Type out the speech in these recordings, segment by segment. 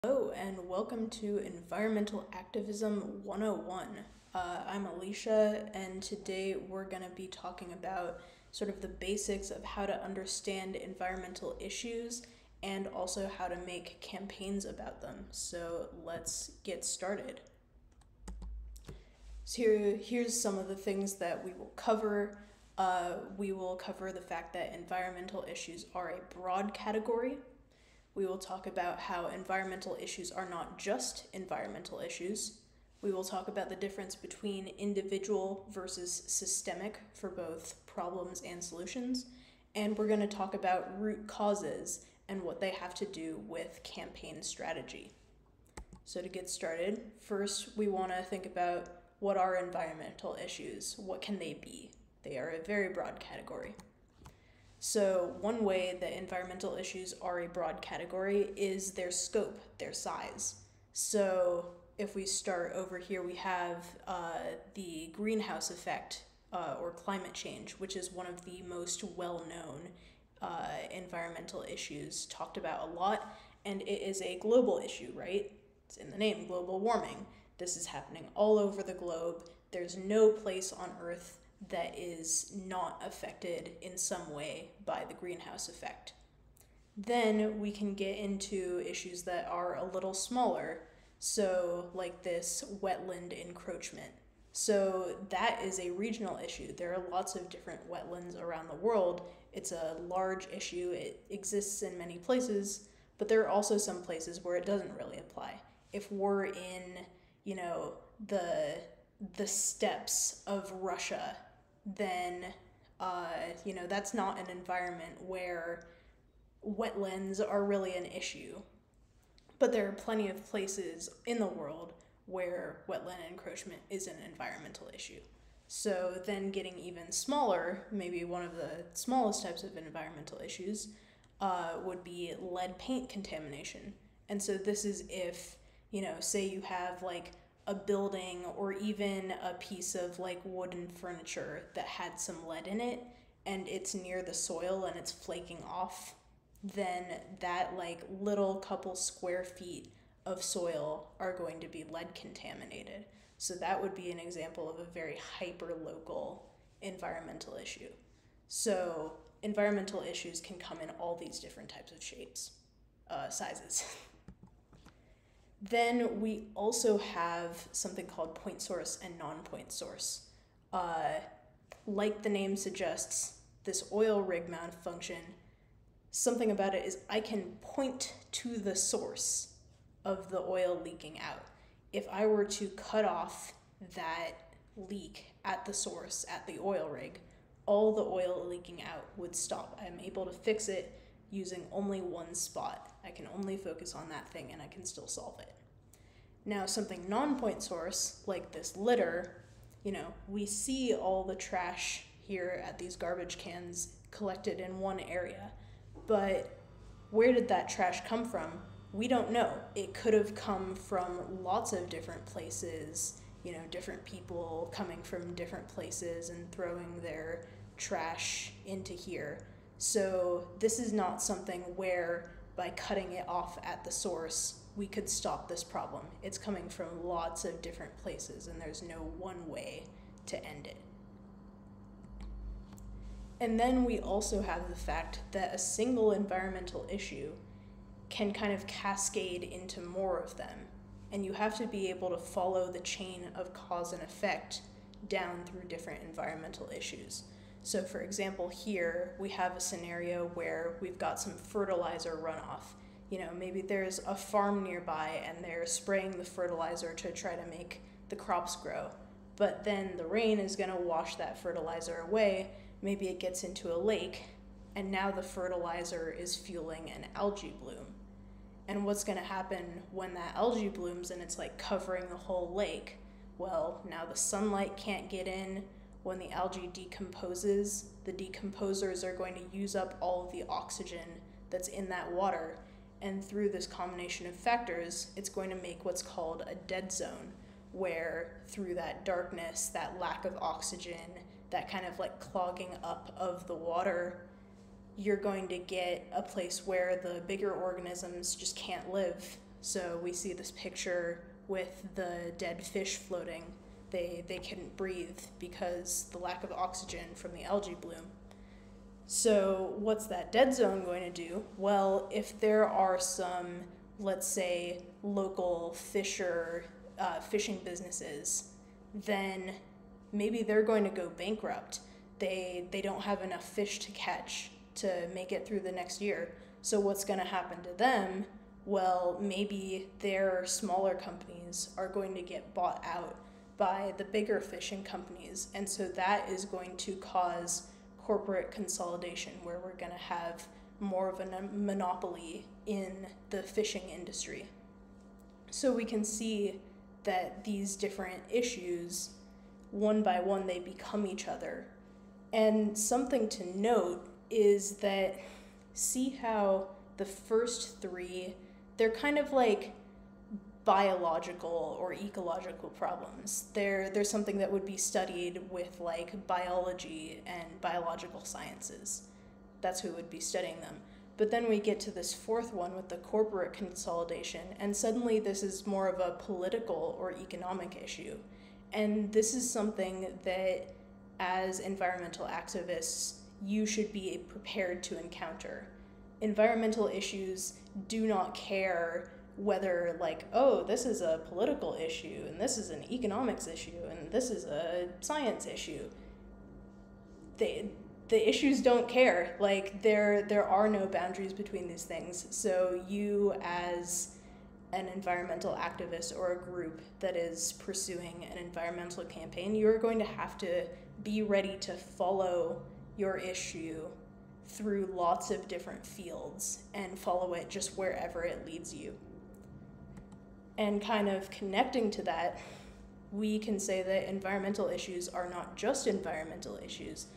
Hello and welcome to Environmental Activism 101. I'm Alicia, and today we're going to be talking about sort of the basics of how to understand environmental issues and also how to make campaigns about them. So let's get started. So here's some of the things that we will cover. We will cover the fact that environmental issues are a broad category. We will talk about how environmental issues are not just environmental issues. We will talk about the difference between individual versus systemic for both problems and solutions. And we're going to talk about root causes and what they have to do with campaign strategy. So to get started, first we want to think about what are environmental issues? What can they be? They are a very broad category. So one way that environmental issues are a broad category is their scope, their size. So if we start over here, we have the greenhouse effect or climate change, which is one of the most well-known environmental issues talked about a lot, and it is a global issue, right? It's in the name, global warming. This is happening all over the globe. There's no place on Earth that is not affected in some way by the greenhouse effect. Then we can get into issues that are a little smaller, so like this wetland encroachment. So that is a regional issue. There are lots of different wetlands around the world. It's a large issue. It exists in many places, but there are also some places where it doesn't really apply. If we're in, the steppes of Russia, then that's not an environment where wetlands are really an issue. But there are plenty of places in the world where wetland encroachment is an environmental issue. So then getting even smaller, maybe one of the smallest types of environmental issues would be lead paint contamination. And so this is if, say you have like a building or even a piece of like wooden furniture that had some lead in it and it's near the soil and it's flaking off, then that like little couple square feet of soil are going to be lead contaminated. So that would be an example of a very hyper-local environmental issue. So environmental issues can come in all these different types of shapes, sizes. Then we also have something called point source and non-point source. Like the name suggests, this oil rig mount function, something about it is I can point to the source of the oil leaking out. If I were to cut off that leak at the source, at the oil rig, all the oil leaking out would stop. I'm able to fix it using only one spot. I can only focus on that thing and I can still solve it. Now something non-point source, like this litter, we see all the trash here at these garbage cans collected in one area, but where did that trash come from? We don't know. It could have come from lots of different places, different people coming from different places and throwing their trash into here. So this is not something where by cutting it off at the source, we could stop this problem. It's coming from lots of different places and there's no one way to end it. And then we also have the fact that a single environmental issue can kind of cascade into more of them. And you have to be able to follow the chain of cause and effect down through different environmental issues. So for example, here we have a scenario where we've got some fertilizer runoff. Maybe there's a farm nearby and they're spraying the fertilizer to try to make the crops grow. But then the rain is going to wash that fertilizer away. Maybe it gets into a lake, and now the fertilizer is fueling an algae bloom. And what's going to happen when that algae blooms and it's like covering the whole lake? Well, now the sunlight can't get in. When the algae decomposes, the decomposers are going to use up all of the oxygen that's in that water. And through this combination of factors, it's going to make what's called a dead zone, where through that darkness, that lack of oxygen, that kind of like clogging up of the water, you're going to get a place where the bigger organisms just can't live So we see this picture with the dead fish floating. They couldn't breathe because the lack of oxygen from the algae bloom. So what's that dead zone going to do? Well, if there are some, let's say, local fishing businesses, then maybe they're going to go bankrupt. They don't have enough fish to catch to make it through the next year. So what's going to happen to them? Well, maybe their smaller companies are going to get bought out by the bigger fishing companies. And so that is going to cause corporate consolidation, where we're going to have more of a monopoly in the fishing industry. So we can see that these different issues, one by one, they become each other. And something to note is that, see how the first three, they're kind of like biological or ecological problems. They're something that would be studied with like biology and biological sciences. That's who would be studying them. But then we get to this fourth one with the corporate consolidation, and suddenly this is more of a political or economic issue. And this is something that, as environmental activists, you should be prepared to encounter. Environmental issues do not care whether, like, oh, this is a political issue, and this is an economics issue, and this is a science issue. The issues don't care. Like, there are no boundaries between these things. So you, as an environmental activist or a group that is pursuing an environmental campaign, you're going to have to be ready to follow your issue through lots of different fields and follow it just wherever it leads you. And kind of connecting to that, we can say that environmental issues are not just environmental issues.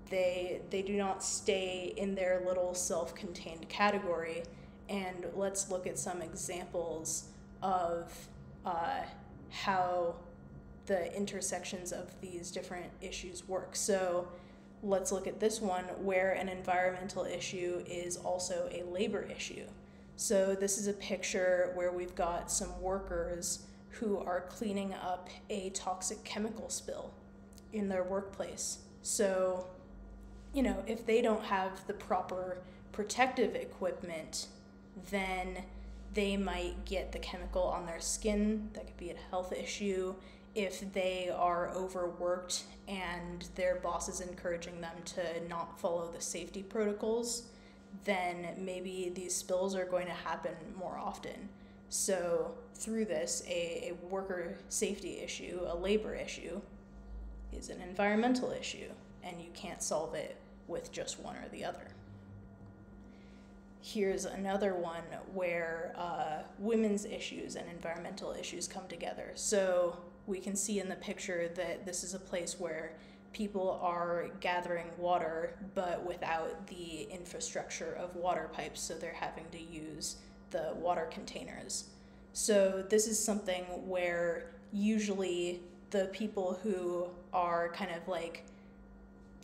They do not stay in their little self-contained category. And let's look at some examples of how the intersections of these different issues work. So let's look at this one, where an environmental issue is also a labor issue. So this is a picture where we've got some workers who are cleaning up a toxic chemical spill in their workplace. So, you know, if they don't have the proper protective equipment, then they might get the chemical on their skin. That could be a health issue. If they are overworked and their boss is encouraging them to not follow the safety protocols, then maybe these spills are going to happen more often. So through this, a worker safety issue, a labor issue, is an environmental issue, and you can't solve it with just one or the other. Here's another one where women's issues and environmental issues come together. So we can see in the picture that this is a place where people are gathering water, but without the infrastructure of water pipes, so they're having to use the water containers. So this is something where usually the people who are kind of like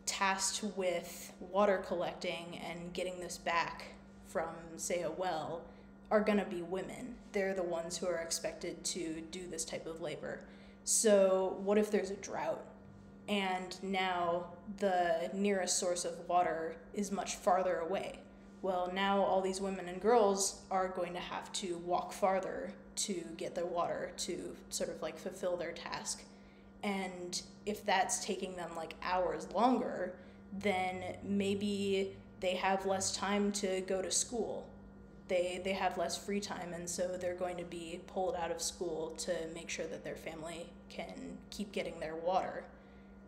tasked with water collecting and getting this back from, say, a well, are gonna be women. They're the ones who are expected to do this type of labor. So what if there's a drought and now the nearest source of water is much farther away? Well, now all these women and girls are going to have to walk farther to get the water to sort of like fulfill their task. And if that's taking them like hours longer, then maybe they have less time to go to school. They have less free time, and so they're going to be pulled out of school to make sure that their family can keep getting their water.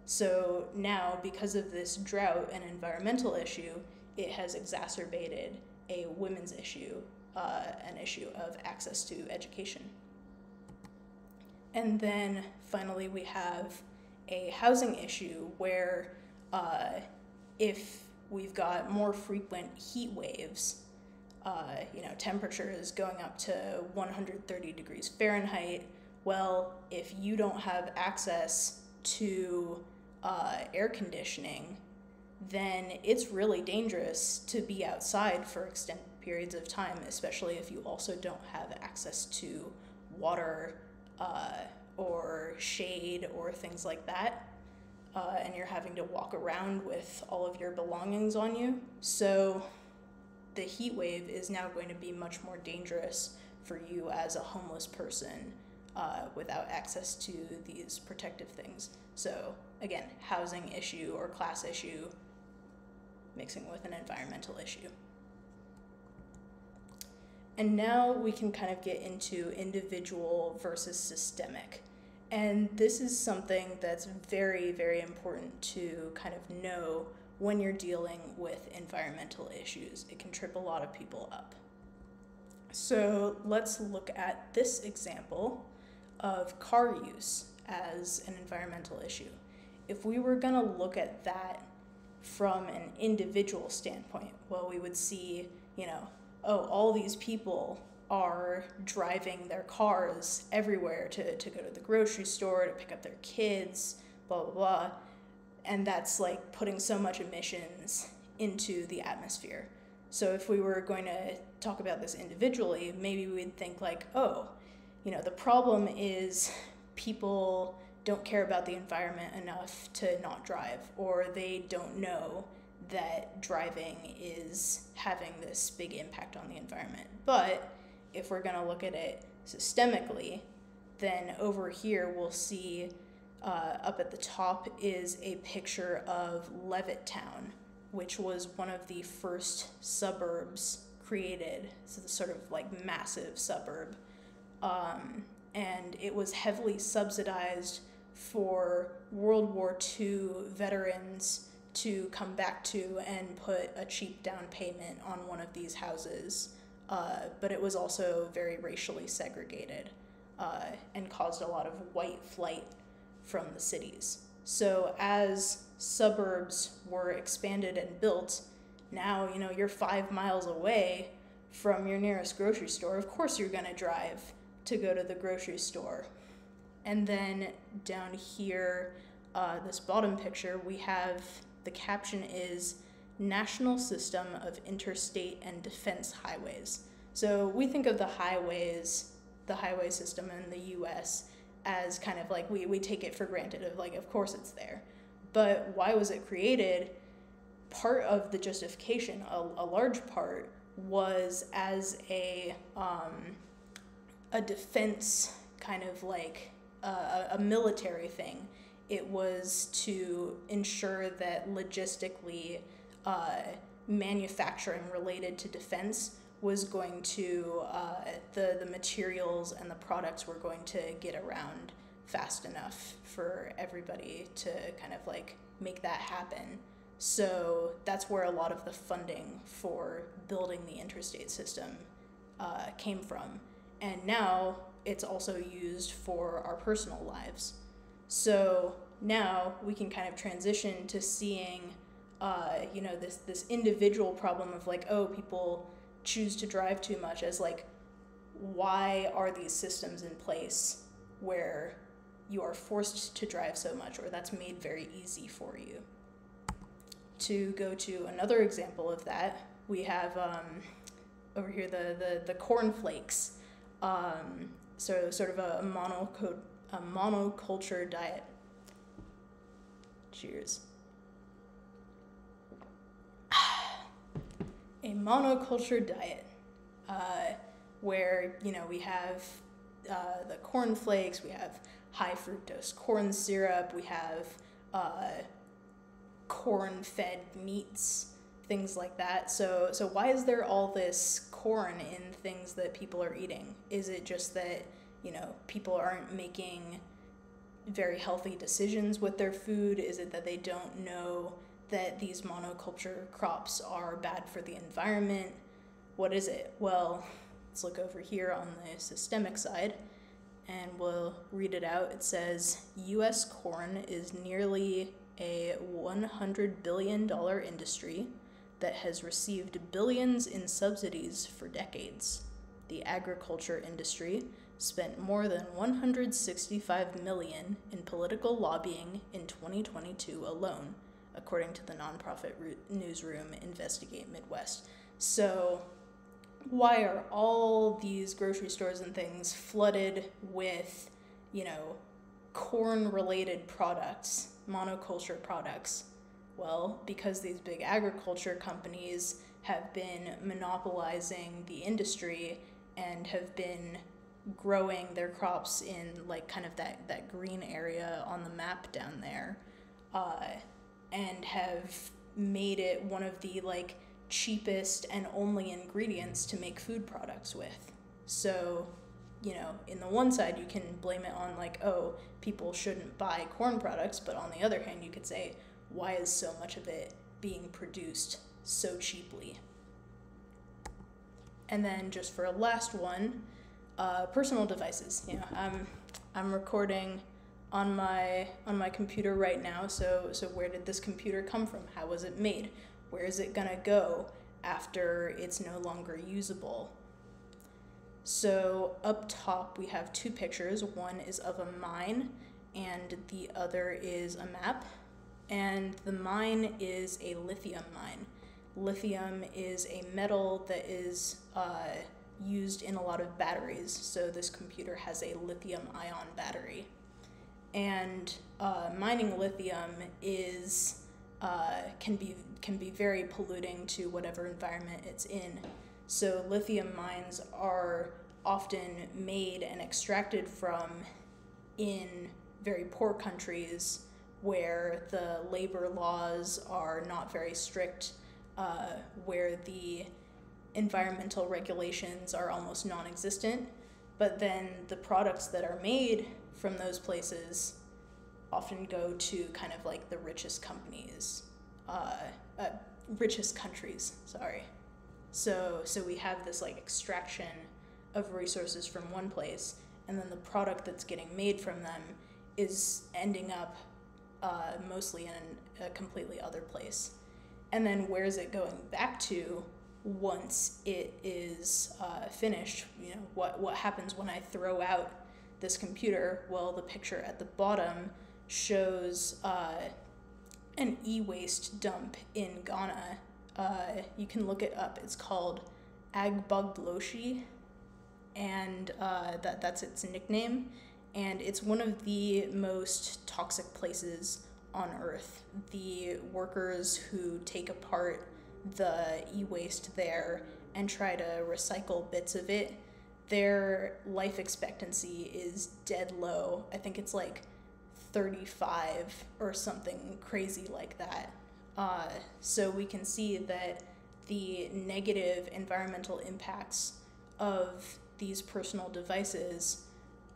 So now, because of this drought and environmental issue, it has exacerbated a women's issue, an issue of access to education. And then finally we have a housing issue where if we've got more frequent heat waves, temperature is going up to 130 degrees Fahrenheit. Well, if you don't have access to air conditioning, then it's really dangerous to be outside for extended periods of time, especially if you also don't have access to water or shade or things like that, and you're having to walk around with all of your belongings on you. So the heat wave is now going to be much more dangerous for you as a homeless person without access to these protective things. So again, housing issue or class issue mixing with an environmental issue. And now we can kind of get into individual versus systemic. And this is something that's very, very important to kind of know when you're dealing with environmental issues. It can trip a lot of people up. So let's look at this example of car use as an environmental issue. If we were gonna look at that from an individual standpoint, well, we would see, all these people are driving their cars everywhere to go to the grocery store, to pick up their kids, blah, blah, blah. And that's like putting so much emissions into the atmosphere. So if we were going to talk about this individually, maybe we'd think like, the problem is people don't care about the environment enough to not drive, or they don't know that driving is having this big impact on the environment. But if we're going to look at it systemically, then over here we'll see up at the top is a picture of Levittown, which was one of the first suburbs created. So the sort of like massive suburb. And it was heavily subsidized for World War II veterans to come back to and put a cheap down payment on one of these houses. But it was also very racially segregated and caused a lot of white flight from the cities. So as suburbs were expanded and built, now, you're 5 miles away from your nearest grocery store. Of course you're gonna drive to go to the grocery store. And then down here, this bottom picture, we have, the caption is National System of Interstate and Defense Highways. So we think of the highway system in the US as kind of like, we take it for granted of like, of course it's there. But why was it created? Part of the justification, a large part, was as a defense kind of like a military thing. It was to ensure that logistically manufacturing related to defense was going to, the materials and the products were going to get around fast enough for everybody to kind of like make that happen. So that's where a lot of the funding for building the interstate system came from. And now it's also used for our personal lives. So now we can kind of transition to seeing, this individual problem of like, people choose to drive too much as like, why are these systems in place where you are forced to drive so much, or that's made very easy for you? To go to another example of that, we have over here the cornflakes. So sort of a monoculture diet. Cheers. A monoculture diet, where we have the cornflakes, we have high fructose corn syrup, we have corn-fed meats, things like that. So why is there all this corn in things that people are eating? Is it just that, people aren't making very healthy decisions with their food? Is it that they don't know that these monoculture crops are bad for the environment? What is it? Well, let's look over here on the systemic side, and we'll read it out. It says, U.S. corn is nearly a $100 billion industry that has received billions in subsidies for decades. The agriculture industry spent more than $165 million in political lobbying in 2022 alone, according to the nonprofit newsroom Investigate Midwest. So why are all these grocery stores and things flooded with, corn-related products, monoculture products? Well, because these big agriculture companies have been monopolizing the industry and have been growing their crops in like kind of that green area on the map down there, and have made it one of the like cheapest and only ingredients to make food products with. So, in the one side you can blame it on like, oh, people shouldn't buy corn products, but on the other hand you could say, why is so much of it being produced so cheaply? And then just for a last one, personal devices. I'm recording on my computer right now, so where did this computer come from? How was it made? Where is it gonna go after it's no longer usable? So up top we have two pictures. One is of a mine and the other is a map. And the mine is a lithium mine. Lithium is a metal that is used in a lot of batteries. So this computer has a lithium-ion battery. And mining lithium is can be very polluting to whatever environment it's in. So lithium mines are often made and extracted from in very poor countries where the labor laws are not very strict, where the environmental regulations are almost non-existent, but then the products that are made from those places often go to kind of like the richest countries, sorry. So we have this like extraction of resources from one place, and then the product that's getting made from them is ending up mostly in a completely other place. And then where is it going back to once it is finished? What happens when I throw out this computer? Well, the picture at the bottom shows an e-waste dump in Ghana. You can look it up. It's called Agbogbloshie, and that's its nickname. And it's one of the most toxic places on Earth. The workers who take apart the e-waste there and try to recycle bits of it, their life expectancy is dead low. I think it's like 35 or something crazy like that. So we can see that the negative environmental impacts of these personal devices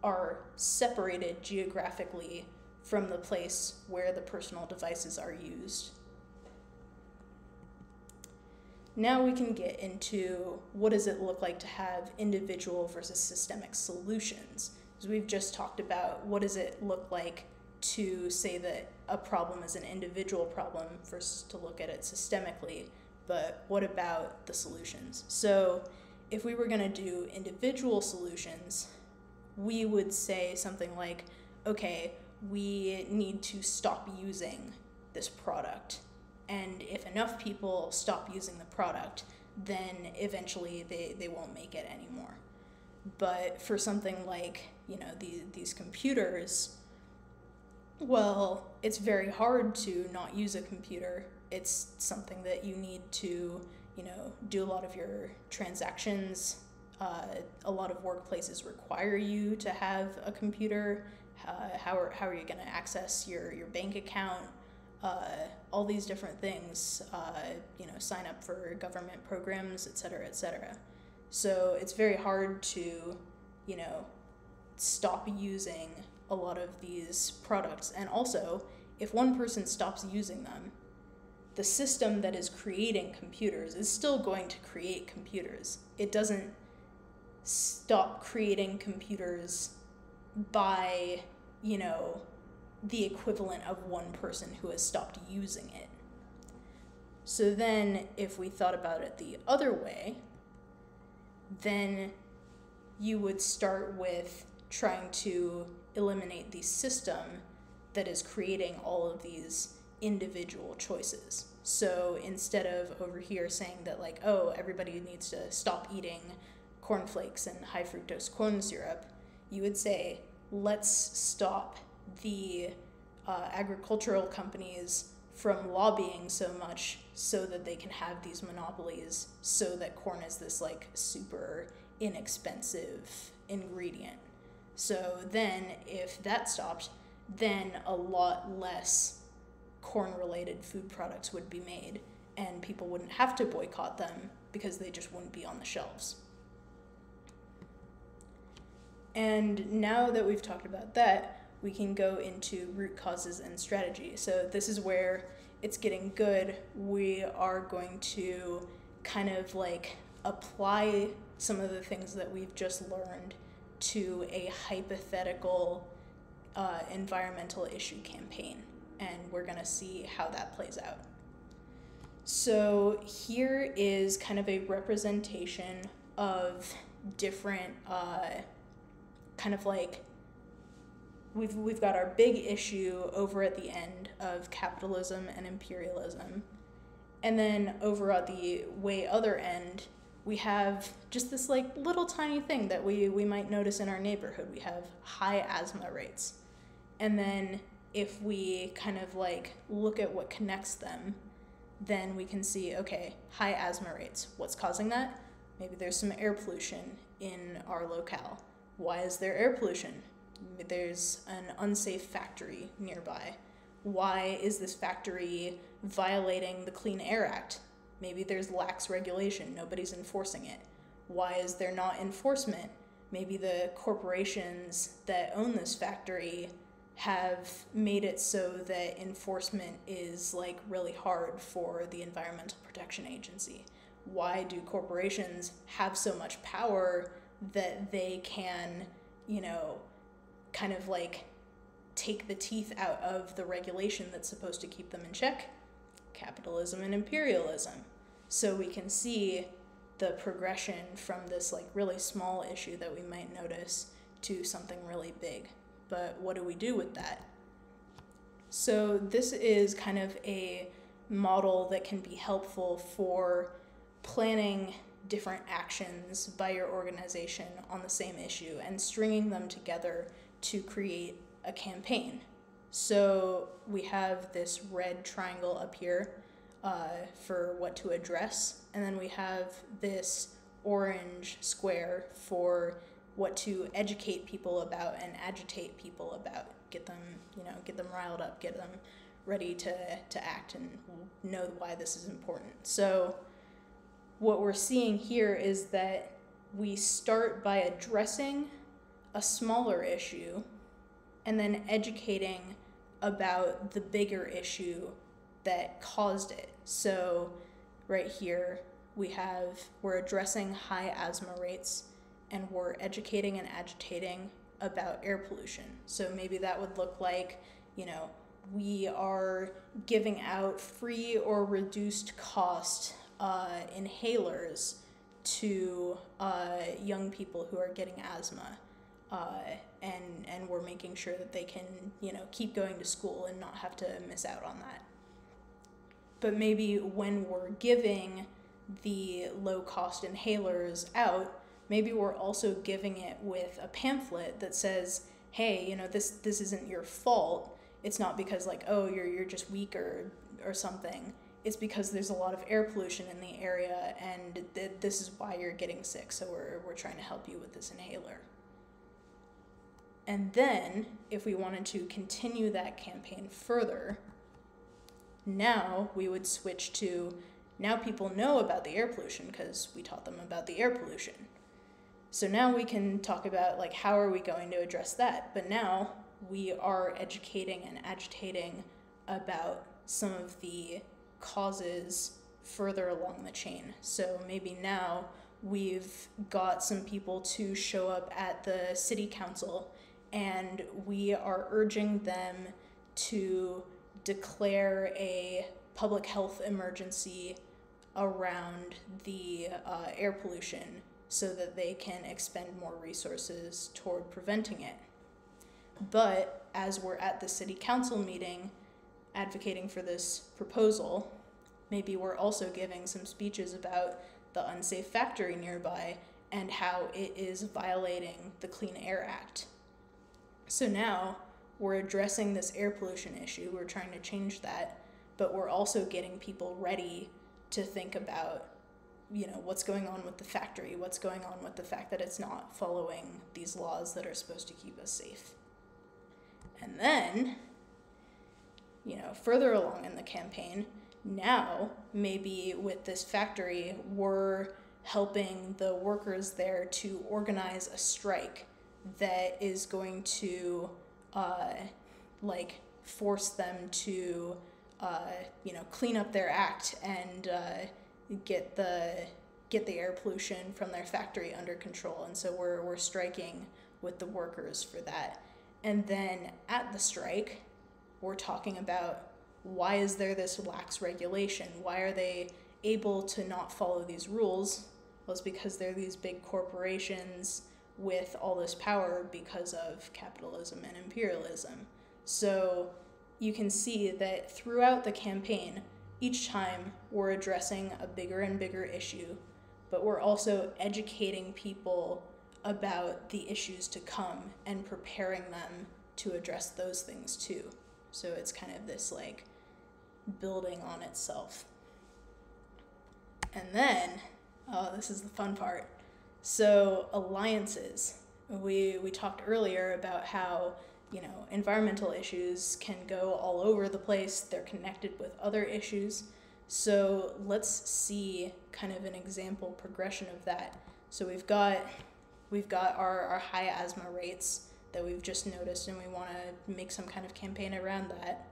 are separated geographically from the place where the personal devices are used. Now we can get into what does it look like to have individual versus systemic solutions. Because we've just talked about what does it look like to say that a problem is an individual problem versus to look at it systemically, but what about the solutions? So if we were going to do individual solutions, we would say something like, okay, we need to stop using this product. And if enough people stop using the product, then eventually they won't make it anymore. But for something like, these computers, well, it's very hard to not use a computer. It's something that you need to, do a lot of your transactions. A lot of workplaces require you to have a computer. How are you going to access your bank account? All these different things, sign up for government programs, et cetera, et cetera. So it's very hard to, stop using a lot of these products. And also, if one person stops using them, the system that is creating computers is still going to create computers. It doesn't stop creating computers by, the equivalent of one person who has stopped using it. So then if we thought about it the other way, then you would start with trying to eliminate the system that is creating all of these individual choices. So instead of over here saying that like, oh, everybody needs to stop eating cornflakes and high fructose corn syrup, you would say, let's stop the agricultural companies from lobbying so much so that they can have these monopolies, so that corn is this like super inexpensive ingredient. So then if that stopped, then a lot less corn-related food products would be made, and people wouldn't have to boycott them because they just wouldn't be on the shelves. And now that we've talked about that, we can go into root causes and strategy. So this is where it's getting good. We are going to kind of like apply some of the things that we've just learned to a hypothetical environmental issue campaign, and we're going to see how that plays out. So here is kind of a representation of different kind of like we've got our big issue over at the end of capitalism and imperialism, and then over at the way other end we have just this like little tiny thing that we might notice in our neighborhood. We have high asthma rates, and then if we kind of like look at what connects them, then we can see, okay, high asthma rates, what's causing that? Maybe there's some air pollution in our locale. Why is there air pollution? There's an unsafe factory nearby. Why is this factory violating the Clean Air Act? Maybe there's lax regulation, nobody's enforcing it. Why is there not enforcement? Maybe the corporations that own this factory have made it so that enforcement is like really hard for the Environmental Protection Agency. Why do corporations have so much power that they can, you know, kind of like take the teeth out of the regulation that's supposed to keep them in check? Capitalism and imperialism. So we can see the progression from this like really small issue that we might notice to something really big. But what do we do with that? So this is kind of a model that can be helpful for planning different actions by your organization on the same issue and stringing them together to create a campaign. So we have this red triangle up here for what to address, and then we have this orange square for what to educate people about and agitate people about, get them riled up, get them ready to act and know why this is important. So what we're seeing here is that we start by addressing a smaller issue and then educating about the bigger issue that caused it. So right here we're addressing high asthma rates, and we're educating and agitating about air pollution. So maybe that would look like, you know, we are giving out free or reduced cost inhalers to young people who are getting asthma, and we're making sure that they can, you know, keep going to school and not have to miss out on that. But maybe when we're giving the low-cost inhalers out, maybe we're also giving it with a pamphlet that says, hey, you know, this isn't your fault. It's not because like, oh, you're just weak or something. It's because there's a lot of air pollution in the area, and this is why you're getting sick, so we're trying to help you with this inhaler. And then, if we wanted to continue that campaign further, now we would switch to, now people know about the air pollution because we taught them about the air pollution. So now we can talk about like, how are we going to address that? But now we are educating and agitating about some of the causes further along the chain. So maybe now we've got some people to show up at the city council, and we are urging them to declare a public health emergency around the air pollution so that they can expend more resources toward preventing it. But as we're at the city council meeting, advocating for this proposal, maybe we're also giving some speeches about the unsafe factory nearby and how it is violating the Clean Air Act. So now we're addressing this air pollution issue, we're trying to change that, but we're also getting people ready to think about, what's going on with the factory, what's going on with the fact that it's not following these laws that are supposed to keep us safe. And then, further along in the campaign, now maybe with this factory, we're helping the workers there to organize a strike that is going to force them to clean up their act and get the air pollution from their factory under control. And so we're striking with the workers for that. And then at the strike, we're talking about, why is there this lax regulation? Why are they able to not follow these rules? Well, it's because they're these big corporations with all this power because of capitalism and imperialism. So you can see that throughout the campaign, each time we're addressing a bigger and bigger issue, but we're also educating people about the issues to come and preparing them to address those things too. So it's kind of this building on itself. And then, this is the fun part. So alliances. We talked earlier about how, environmental issues can go all over the place. They're connected with other issues. So let's see kind of an example progression of that. So we've got our high asthma rates that we've just noticed, and we want to make some kind of campaign around that.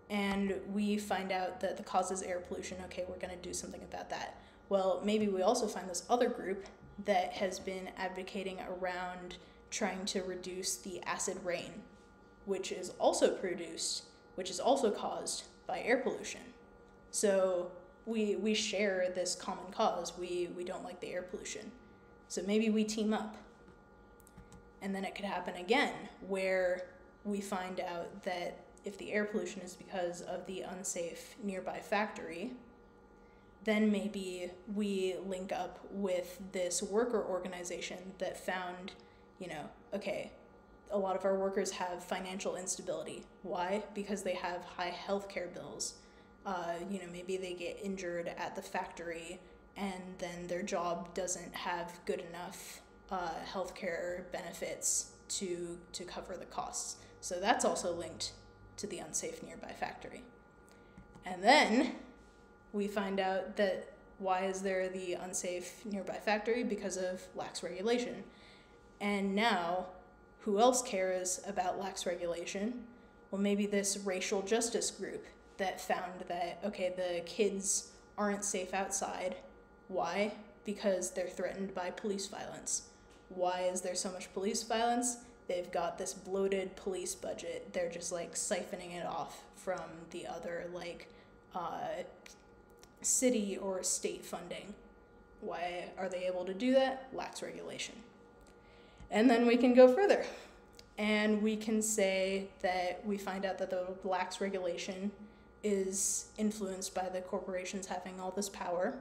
And we find out that the cause is air pollution. Okay, we're going to do something about that. Well, maybe we also find this other group that has been advocating around trying to reduce the acid rain, which is also caused by air pollution. So we share this common cause. We don't like the air pollution. So maybe we team up. And then it could happen again, where we find out that if the air pollution is because of the unsafe nearby factory, then maybe we link up with this worker organization that found, okay, a lot of our workers have financial instability. Why? Because they have high healthcare bills. Maybe they get injured at the factory and then their job doesn't have good enough healthcare benefits to cover the costs. So that's also linked to the unsafe nearby factory. And then we find out that why is there the unsafe nearby factory? Because of lax regulation. And now, who else cares about lax regulation? Well, maybe this racial justice group that found that, okay, the kids aren't safe outside. Why? Because they're threatened by police violence. Why is there so much police violence? They've got this bloated police budget. They're just siphoning it off from the other city or state funding. Why are they able to do that? Lax regulation. And then we can go further. And we can say that we find out that the lax regulation is influenced by the corporations having all this power.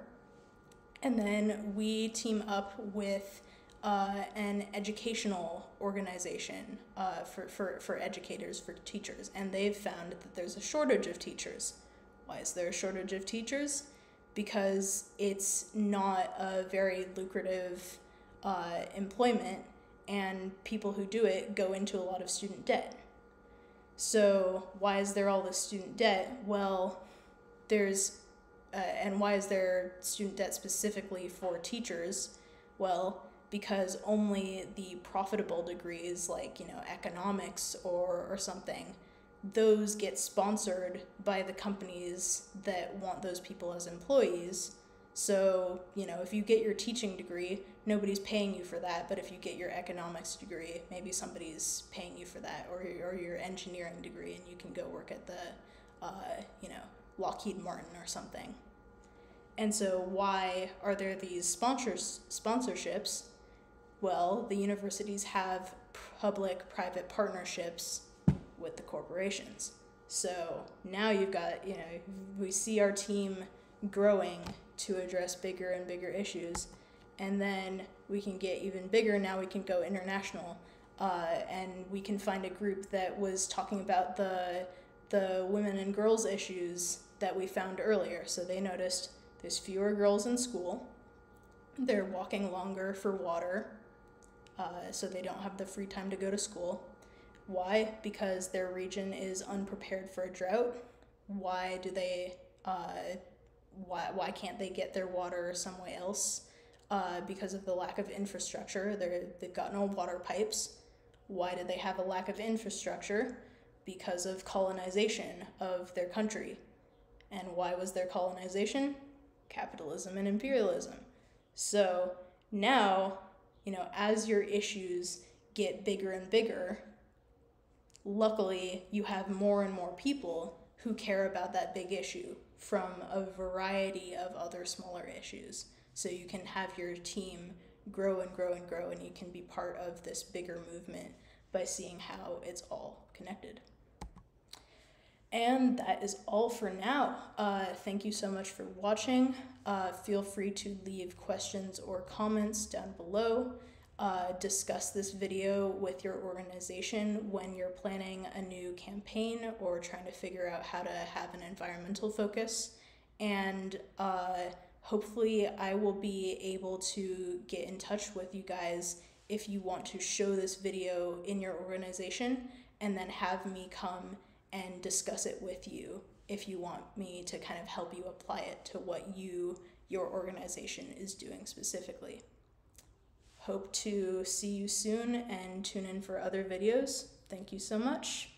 And then we team up with an educational organization for educators, for teachers, and they've found that there's a shortage of teachers. Why is there a shortage of teachers? Because it's not a very lucrative employment, and people who do it go into a lot of student debt. So why is there all this student debt? Well, and why is there student debt specifically for teachers? Well, because only the profitable degrees economics or something, those get sponsored by the companies that want those people as employees. So, if you get your teaching degree, nobody's paying you for that, but if you get your economics degree, maybe somebody's paying you for that, or your engineering degree, and you can go work at the, Lockheed Martin or something. And so why are there these sponsorships? Well, the universities have public-private partnerships with the corporations. So now you've got, we see our team growing to address bigger and bigger issues. And then we can get even bigger. Now we can go international. And we can find a group that was talking about the women and girls issues that we found earlier. So they noticed there's fewer girls in school. They're walking longer for water, so they don't have the free time to go to school. Why? Because their region is unprepared for a drought. Why do they? Why can't they get their water somewhere else? Because of the lack of infrastructure. They've got no water pipes. Why do they have a lack of infrastructure? Because of colonization of their country. And why was there colonization? Capitalism and imperialism. So now, as your issues get bigger and bigger, luckily you have more and more people who care about that big issue from a variety of other smaller issues. So you can have your team grow and grow and grow, and you can be part of this bigger movement by seeing how it's all connected. And that is all for now. Thank you so much for watching. Feel free to leave questions or comments down below. Discuss this video with your organization when you're planning a new campaign or trying to figure out how to have an environmental focus. And hopefully I will be able to get in touch with you guys if you want to show this video in your organization, and then have me come and discuss it with you if you want me to kind of help you apply it to what your organization is doing specifically. Hope to see you soon and tune in for other videos. Thank you so much.